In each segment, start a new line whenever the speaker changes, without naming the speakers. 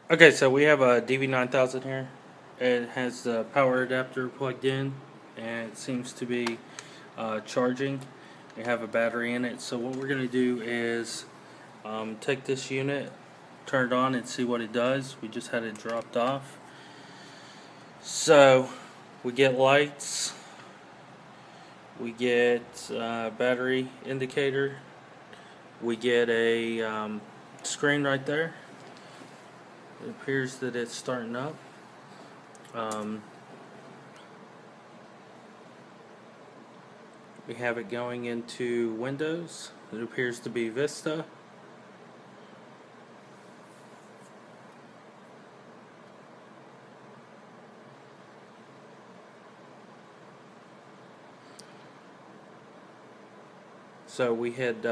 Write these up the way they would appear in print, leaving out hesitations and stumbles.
Okay, so we have a DV9000 here. It has the power adapter plugged in, and it seems to be charging. We have a battery in it. So what we're going to do is take this unit, turn it on, and see what it does. We just had it dropped off. So we get lights, we get battery indicator, we get a screen right there. It appears that it's starting up. We have it going into Windows. It appears to be Vista. So we had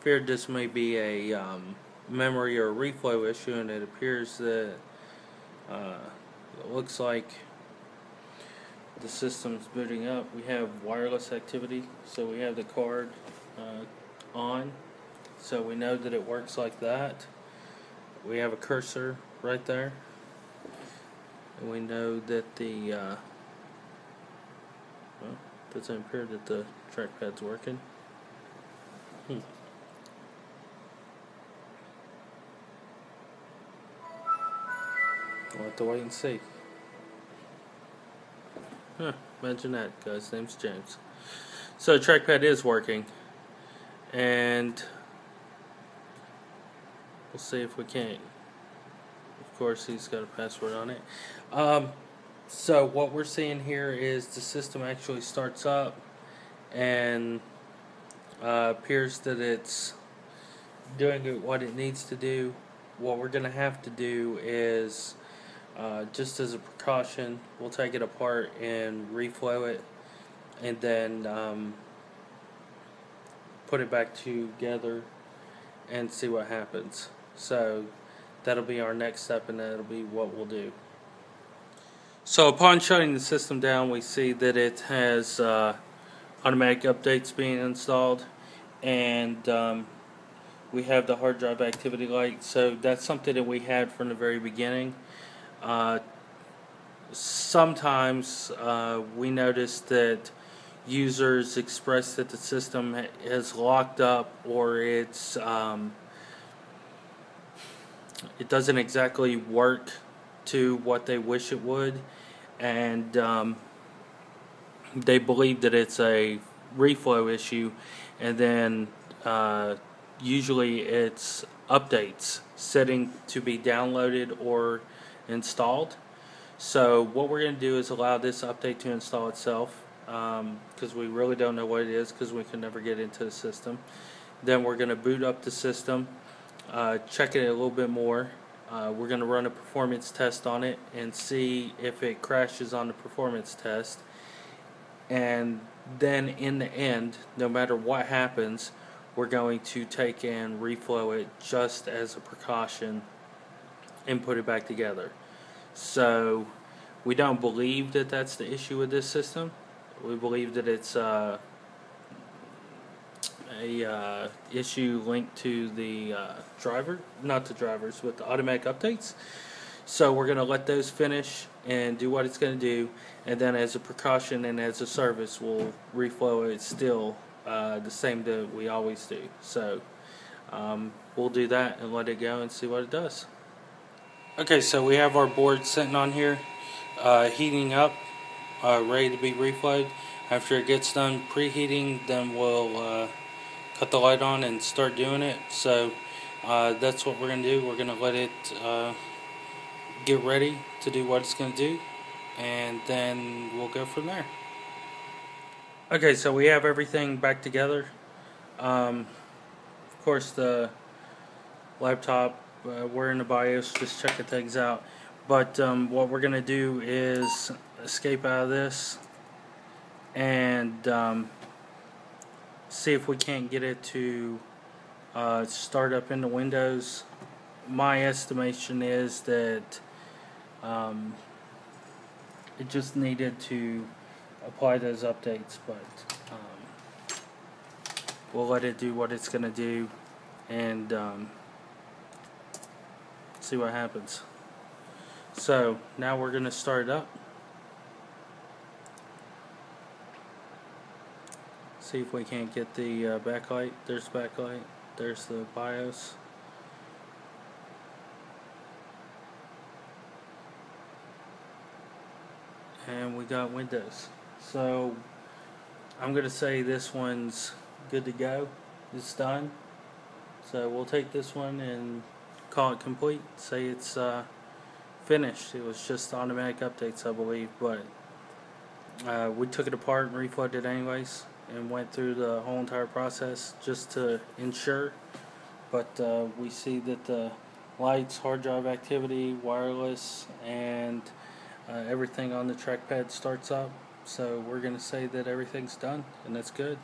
feared this may be a memory or reflow issue, and it appears that it looks like the system's booting up. We have wireless activity, so we have the card on, so we know that it works like that. We have a cursor right there, and we know that the well, doesn't appear that the trackpad's working. We'll have to wait and see. Imagine that, guy's name's James. So the trackpad is working, and we'll see if we can't. Of course, he's got a password on it. So what we're seeing here is the system actually starts up, and appears that it's doing what it needs to do. What we're going to have to do is, just as a precaution, we'll take it apart and reflow it, and then put it back together and see what happens. So that'll be our next step, and that'll be what we'll do. So upon shutting the system down, we see that it has automatic updates being installed, and we have the hard drive activity light. So that's something that we had from the very beginning. Sometimes we notice that users express that the system is locked up, or it doesn't exactly work to what they wish it would, and they believe that it's a reflow issue, and then usually it's updates setting to be downloaded or installed. So what we're going to do is allow this update to install itself, because we really don't know what it is, because we can never get into the system. Then we're going to boot up the system, check it a little bit more. We're going to run a performance test on it and see if it crashes on the performance test. And then in the end, no matter what happens, we're going to take and reflow it just as a precaution and put it back together. So we don't believe that that's the issue with this system. We believe that it's a issue linked to the driver, not the drivers, but the automatic updates. So we're going to let those finish and do what it's going to do, and then as a precaution and as a service, we'll reflow it still the same that we always do. So we'll do that and let it go and see what it does. Okay, so we have our board sitting on here, heating up, ready to be reflowed. After it gets done preheating, then we'll cut the light on and start doing it. So that's what we're going to do. We're going to let it get ready to do what it's going to do, and then we'll go from there. Okay, so we have everything back together. Of course, the laptop, we're in the BIOS, just checking things out. But what we're going to do is escape out of this and see if we can't get it to start up into Windows. My estimation is that it just needed to apply those updates, but we'll let it do what it's going to do and see what happens. So now we're going to start it up. See if we can't get the backlight. There's backlight. There's the BIOS. And we got Windows. So I'm going to say this one's good to go. It's done. So we'll take this one and call it complete. Say it's finished. It was just automatic updates, I believe, but we took it apart and reflowed it anyways and went through the whole entire process just to ensure. But we see that the lights, hard drive activity, wireless, and everything on the trackpad starts up. So we're going to say that everything's done, and that's good.